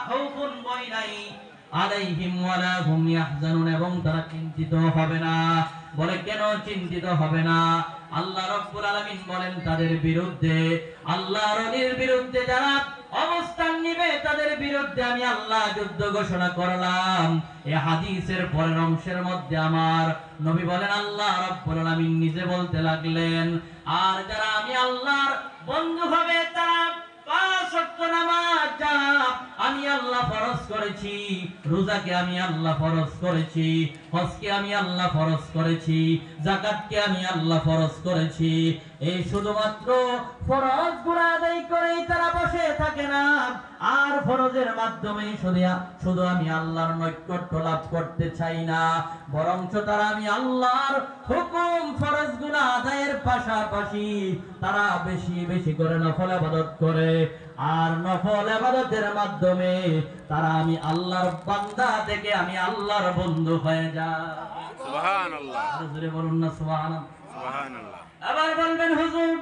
খাউফুন ভয় নাই আলাইহিম ওয়ালা হুম ইয়াহজানুন, এবং তারা চিন্তিত হবে না। বলে কেন চিন্তিত হবে না? আল্লাহ রাব্বুল আলামিন বলেন তাদের বিরুদ্ধে, আল্লাহর ওলির বিরুদ্ধে যারা অবস্থান নিবে তাদের বিরুদ্ধে আমি আল্লাহ যুদ্ধ ঘোষণা করলাম। এই হাদিসের পরের অংশের মধ্যে আমার নবী বলেন, আল্লাহ রাব্বুল আলামিন নিজে বলতে লাগলেন, আর যারা আমি আল্লাহর বন্ধু হবে তারা পাঁচ ওয়াক্ত নামাজ যা আমি আল্লাহ ফরজ করেছি, রোজাকে আমি আল্লাহ ফরজ করেছি, হজকে আমি আল্লাহ ফরজ করেছি, যাকাতকে আমি আল্লাহ ফরজ করেছি, এই শুধুমাত্র ফরজগুলো আদায় করেই তারা বসে থাকে না, আর ফরজের মাধ্যমে শুধু আমি আল্লাহর নৈকট্য লাভ করতে চাই না, বরঞ্চ তারা আমি আল্লাহর হুকুম ফরজগুলো আদায়ের পাশাপাশি তারা বেশি বেশি করে নফল ইবাদত করে, আর নফল ইবাদতের মাধ্যমে তারা আমি আল্লাহর বান্দা থেকে আমি আল্লাহর বন্ধু হয়ে যায়। সুবহানাল্লাহ, জোরে বলুন না সুবহানাল্লাহ। সুবহানাল্লাহ। আবার বলবেন হুজুর,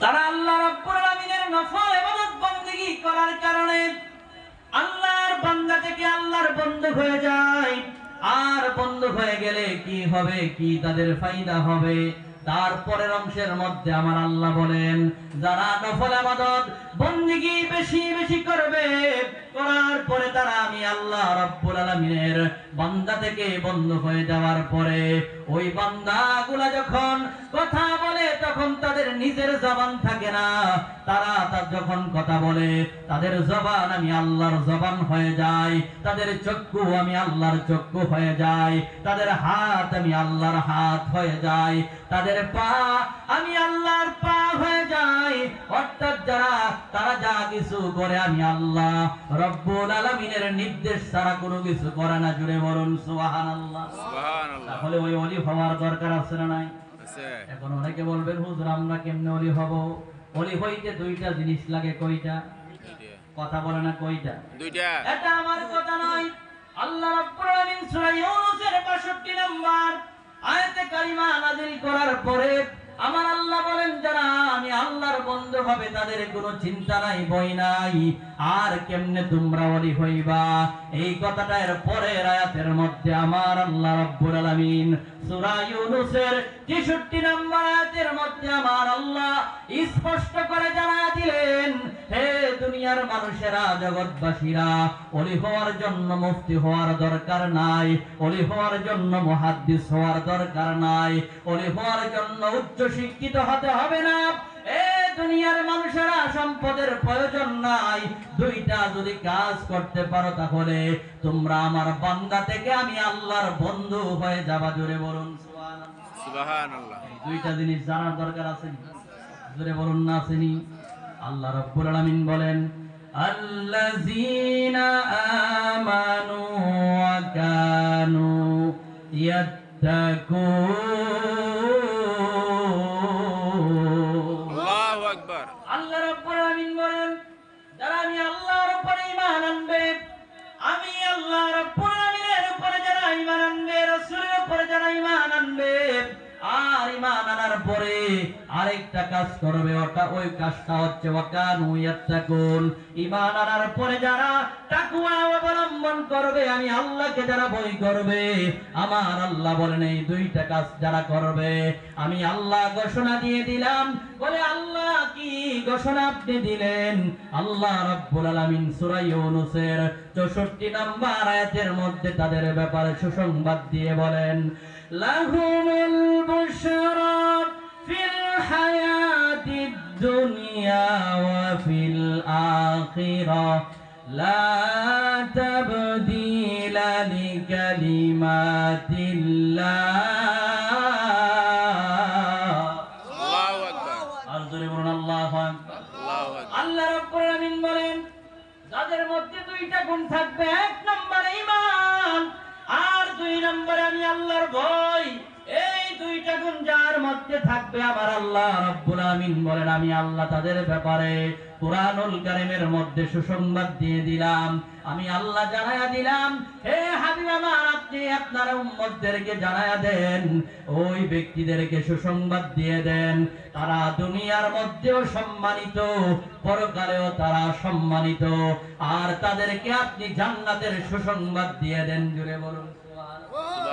তারা আল্লাহ রাব্বুল আলামিনের নফল ইবাদত বندگی করার কারণে আল্লাহর বান্দা থেকে আল্লাহর বন্ধু হয়ে যায়, আর বন্ধু হয়ে গেলে কি হবে, কি তাদের ফায়দা হবে? তারপরের অংশের মধ্যে আমার আল্লাহ বলেন, যারা নফল ইবাদত বندگی বেশি বেশি করবে, করার পরে তারা আমি আল্লাহ রাব্বুল আলামিনের বান্দা থেকে বন্ধু হয়ে যাওয়ার পরে ওই বান্দাগুলা যখন কথা বলে তখন তাদের নিজের জবান থাকে না, তারা যখন কথা বলে তাদের জবান আমি আল্লাহর জবান হয়ে যায়, তাদের চক্ষু আমি আল্লাহর চক্ষু হয়ে যায়, তাদের হাত আমি আল্লাহর হাত হয়ে যায়, তাদের পা আমি আল্লাহর পা হয়ে যায়। অর্থাৎ তারা যা কিছু করে আমি আল্লাহ রব্বুল আলামিনের নির্দেশ ছাড়া কোনো কিছু করে না। জুড়ে বলুন সুবহানাল্লাহ। সুবহানাল্লাহ। তাহলে ওই ওলি হওয়ার দরকার আছে না নাই? আছে। এখন অনেকে বলবেন, হুজুর আমরা কেমনে ওলি হব? ওলি হইতে দুইটা জিনিস লাগে। কয়টা? কথা বলে না কয়টা? দুইটা। এটা আমার কথা নয়, আল্লাহ রাব্বুল আলামিন সূরা ইউনূসের ৬২ নম্বর আয়াতে কারিমা নাযিল করার পরে আমার আল্লাহ বলেন, যারা আমি আল্লাহর বন্ধু হবে তাদের কোনো চিন্তা নাই, ভয় নাই। আর কেমনে তোমরা ওলি হইবা, এই কথাটা এর পরের আয়াতের মধ্যে আমার আল্লাহ রাব্বুল আলামিন সূরা ইউনূসের ৬৩ নম্বর আয়াতের মধ্যে আমার আল্লাহ স্পষ্ট করে জানায়া দিলেন, হে দুনিয়ার মানুষেরা, জগৎবাসীরা, ওলি হওয়ার জন্য মুফতি হওয়ার দরকার নাই, ওলি হওয়ার জন্য মুহাদ্দিস হওয়ার দরকার নাই, ওলি হওয়ার জন্য উচ্চ শিক্ষিত হতে হবে না। এ দুনিয়ার মানুষেরা, সম্পদের প্রয়োজন নাই, দুইটা যদি কাজ করতে পারো তাহলে তোমরা আমার বান্দা থেকে আমি আল্লাহর বন্ধু হয়ে যাবা। জোরে বলুন সুবহানাল্লাহ। সুবহানাল্লাহ। এই দুইটা জিনিস জানার দরকার আছে, জোরে বলুন না আসেনি? আল্লাহ রাব্বুল আলামিন বলেন, আল্লাযীনা আমানু ওয়া কানু ইয়াত্তাকুন। আল্লাহু আকবার। আল্লাহ রাব্বুল আলামিন বলেন, যারা আমি আল্লাহর উপরে ঈমান আনবে, আমি আল্লাহ রাব্বুল আলামিনের উপরে যারা ঈমান আনবে, রাসূলের উপরে যারা ঈমান আনবে, আর ঈমান আনার পরে আরেকটা কাজ করবে, ওই কাজটা হচ্ছে ওয়াকানু ইয়াত্তাকুন। ঈমান আনার পরে যারা তাকওয়া অবলম্বন করবে, আমি আল্লাহকে যারা ভয় করবে, আমার আল্লাহ বলেন এই দুইটা কাজ যারা করবে আমি আল্লাহ ঘোষণা দিয়ে দিলাম। বলে আল্লাহ কি ঘোষণা আপনি দিলেন? আল্লাহ রাব্বুল আলামিন সূরা ইউনূসের ৬৪ নম্বর আয়াতের মধ্যে তাদের ব্যাপারে সুসংবাদ দিয়ে বলেন, লাহুমুল বুশরা ফিল হায়াতিদ দুনিয়া ওয়া ফিল আখিরাহ লা তাবদীলা লিকালিমাতিল্লাহ। আল্লাহু আকবার। আর জোরে বলুন আল্লাহু আকবার। আল্লাহু আকবার। আল্লাহ রাব্বুল আলামিন বলেন, যাদের মধ্যে দুইটা গুণ থাকবে, এক নম্বরে ঈমান, আর দুই নম্বরে আমি আল্লাহর ভয়, এই দুই দুইটা গুণ যার মধ্যে থাকবে আমার আল্লাহ রাব্বুল আমিন বলেন আমি আল্লাহ তাদের ব্যাপারে কুরআনুল কারীমের মধ্যে সুসংবাদ দিয়ে দিলাম। আমি আল্লাহ জানায়া দিলাম, হে হাবিব আমার, আপনি আপনার উম্মতদেরকে জানায়া দেন, ওই ব্যক্তিদেরকে সুসংবাদ দিয়ে দেন, তারা দুনিয়ার মধ্যেও সম্মানিত, পরকালেও তারা সম্মানিত, আর তাদেরকে আপনি জান্নাতের সুসংবাদ দিয়ে দেন। জুড়ে বলুন সুবহানাল্লাহ।